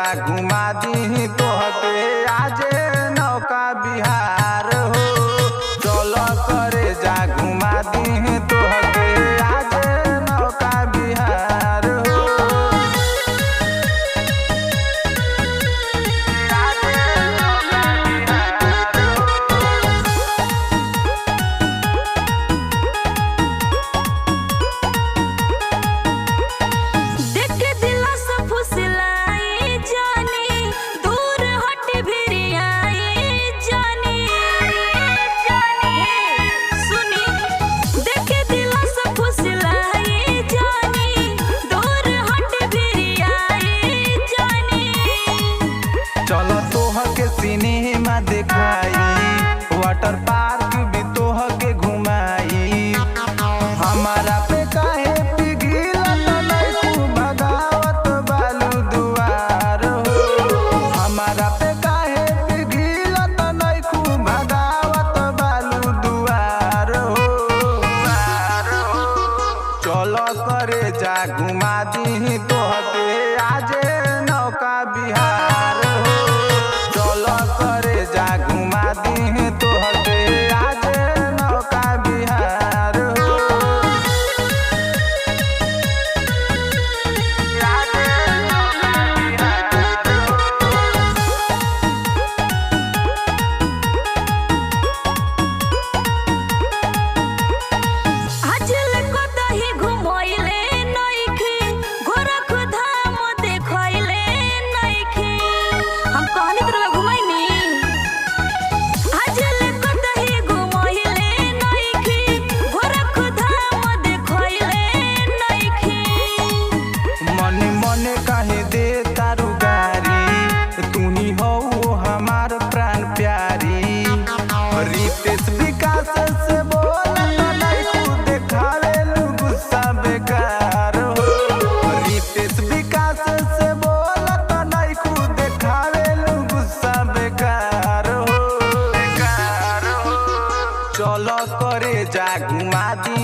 जा घुमा दी तोहके आजे नौका बिहार हो। चलो करे जा घुमा दी तोहके आजे नौका बिहार हो। आजे नौका बिहार देख के दिला से फुसलाई जानी, दूर हट भिरियाई जानी। सुनी, देख के दिला से फुसलाई जानी, दूर हट भिरियाई जानी। चलो तोहके सिनेमा देखाई, वाटर पार्क भी तोहके घुमाई। हमारा पे काहे पिघिलत नइखू भगावत बालू दुआर हो। हमारा पे काहे पिघिलत नइखू भगावत बालू दुआर हो। चलो करे जा घुमा दी तोहके आजे नौका बिहार हो। चलो करे जा घुमा दी तोहके आजे नौका बिहार हो। आजे नौका बिहार आजल को दही घुमोइले नइखे, गोरखधाम देखोइले नइखे। हम कहनी तोरा घुमाइनी। आजल को दही घुमोइले नइखे, गोरखधाम देखोइले नइखे। मने मने काहे दे तारू गारी, तू ही हो हमार प्राण प्यारी। रितेश विकास से बोलत नइखू देखावेलू गुस्सा बेकार हो। रितेश विकास से बोलत नइखू देखावेलू गुस्सा बेकार हो। चलो करे जा घुमा दी